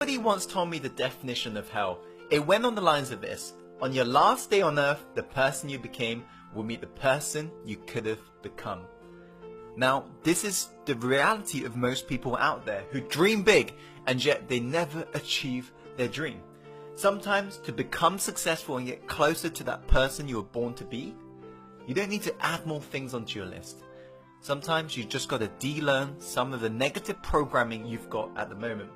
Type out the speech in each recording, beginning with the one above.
Somebody once told me the definition of hell. It went on the lines of this: on your last day on earth, the person you became will meet the person you could have become. Now, this is the reality of most people out there who dream big and yet they never achieve their dream. Sometimes to become successful and get closer to that person you were born to be, you don't need to add more things onto your list. Sometimes you just got to de-learn some of the negative programming you've got at the moment.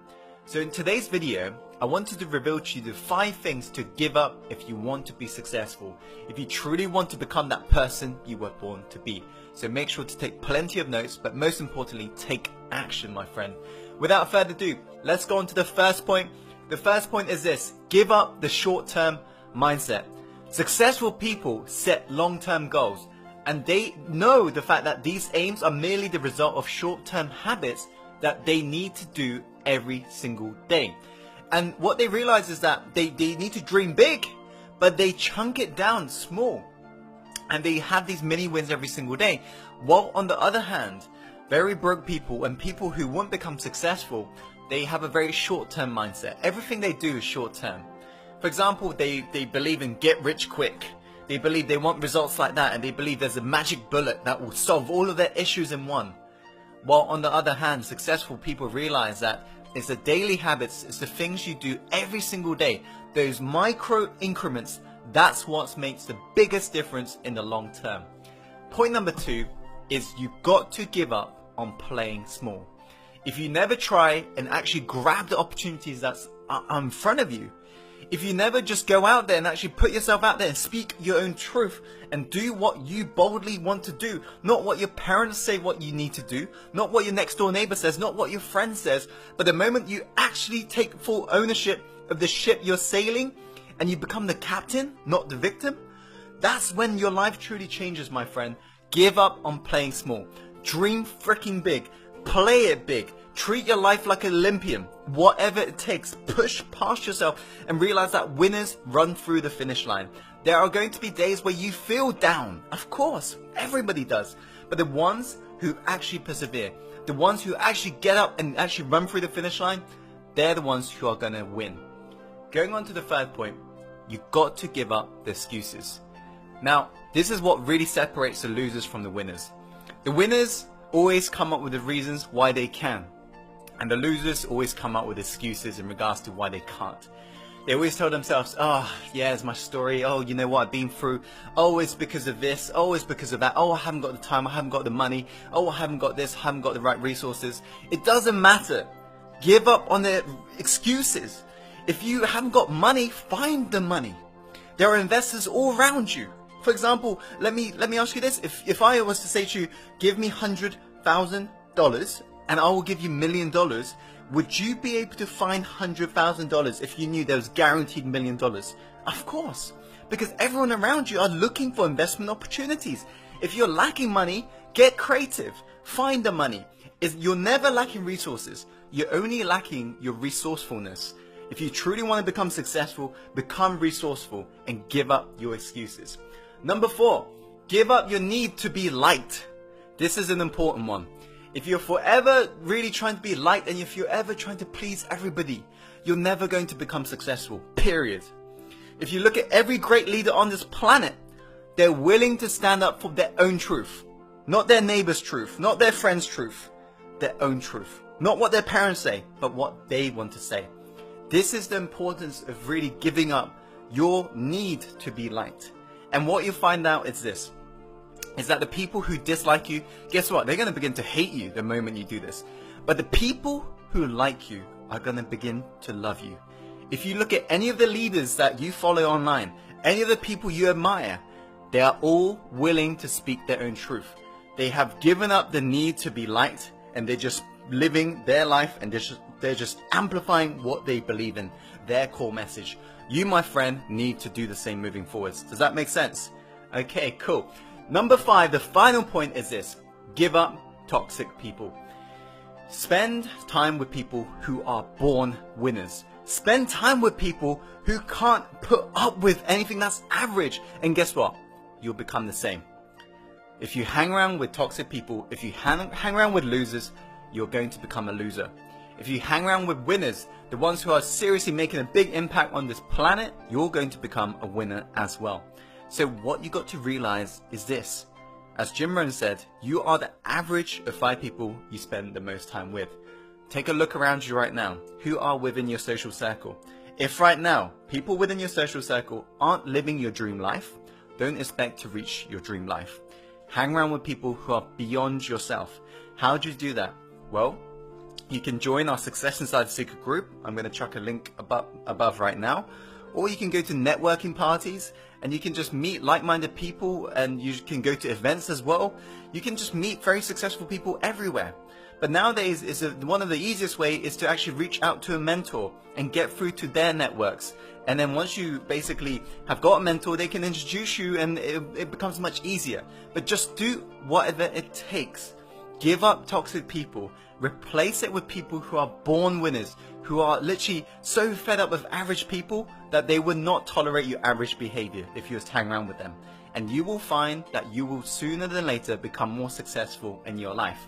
So in today's video, I wanted to reveal to you the 5 things to give up if you want to be successful, if you truly want to become that person you were born to be. So make sure to take plenty of notes, but most importantly, take action, my friend. Without further ado, let's go on to the first point. The first point is this: give up the short-term mindset. Successful people set long-term goals, and they know the fact that these aims are merely the result of short-term habits that they need to do every single day. And what they realize is that they need to dream big, but they chunk it down small. And they have these mini wins every single day. While on the other hand, very broke people and people who won't become successful, they have a very short-term mindset. Everything they do is short-term. For example, they believe in get rich quick. They believe they want results like that, and they believe there's a magic bullet that will solve all of their issues in one. While on the other hand, successful people realize that it's the daily habits, it's the things you do every single day, those micro increments, that's what makes the biggest difference in the long term. Point number 2 is you've got to give up on playing small. If you never try and actually grab the opportunities that's in front of you, if you never just go out there and actually put yourself out there and speak your own truth and do what you boldly want to do, not what your parents say what you need to do, not what your next door neighbor says, not what your friend says, but the moment you actually take full ownership of the ship you're sailing and you become the captain, not the victim, that's when your life truly changes, my friend. Give up on playing small. Dream freaking big. Play it big. Treat your life like an Olympian. Whatever it takes, push past yourself and realize that winners run through the finish line. There are going to be days where you feel down. Of course, everybody does. But the ones who actually persevere, the ones who actually get up and actually run through the finish line, they're the ones who are going to win. Going on to the third point, you've got to give up the excuses. Now, this is what really separates the losers from the winners. The winners always come up with the reasons why they can. And the losers always come up with excuses in regards to why they can't. They always tell themselves, oh, yeah, it's my story. Oh, you know what I've been through. Oh, it's because of this. Oh, it's because of that. Oh, I haven't got the time. I haven't got the money. Oh, I haven't got this. I haven't got the right resources. It doesn't matter. Give up on the excuses. If you haven't got money, find the money. There are investors all around you. For example, let me ask you this. If I was to say to you, give me $100,000 and I will give you $1 million, would you be able to find $100,000 if you knew there was guaranteed $1 million? Of course, because everyone around you are looking for investment opportunities. If you're lacking money, get creative. Find the money. You're never lacking resources. You're only lacking your resourcefulness. If you truly want to become successful, become resourceful and give up your excuses. Number 4, give up your need to be liked. This is an important one. If you're forever really trying to be liked and if you're ever trying to please everybody, you're never going to become successful, period. If you look at every great leader on this planet, they're willing to stand up for their own truth. Not their neighbor's truth, not their friend's truth, their own truth. Not what their parents say, but what they want to say. This is the importance of really giving up your need to be liked. And what you find out is this, is that the people who dislike you, guess what? They're going to begin to hate you the moment you do this. But the people who like you are going to begin to love you. If you look at any of the leaders that you follow online, any of the people you admire, they are all willing to speak their own truth. They have given up the need to be liked and they're just living their life and they're just amplifying what they believe in, their core message. You, my friend, need to do the same moving forwards. Does that make sense? Okay, cool. Number 5, the final point is this: give up toxic people. Spend time with people who are born winners. Spend time with people who can't put up with anything that's average. And guess what? You'll become the same. If you hang around with toxic people, if you hang around with losers, you're going to become a loser. If you hang around with winners, the ones who are seriously making a big impact on this planet, you're going to become a winner as well. So what you got to realize is this. As Jim Rohn said, you are the average of 5 people you spend the most time with. Take a look around you right now. Who are within your social circle? If right now, people within your social circle aren't living your dream life, don't expect to reach your dream life. Hang around with people who are beyond yourself. How do you do that? Well, you can join our Success Inside Secret group. I'm going to chuck a link above right now. Or you can go to networking parties and you can just meet like-minded people, and you can go to events as well. You can just meet very successful people everywhere. But nowadays, one of the easiest way is to actually reach out to a mentor and get through to their networks. And then once you basically have got a mentor, they can introduce you, and it becomes much easier. But just do whatever it takes. Give up toxic people. Replace it with people who are born winners, who are literally so fed up with average people that they would not tolerate your average behavior if you just hang around with them. And you will find that you will sooner than later become more successful in your life.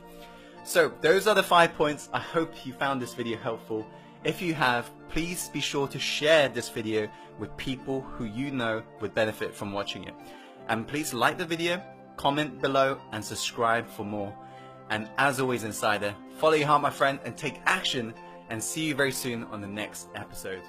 So those are the 5 points. I hope you found this video helpful. If you have, please be sure to share this video with people who you know would benefit from watching it. And please like the video, comment below, and subscribe for more. And as always, Insider, follow your heart, my friend, and take action, and see you very soon on the next episode.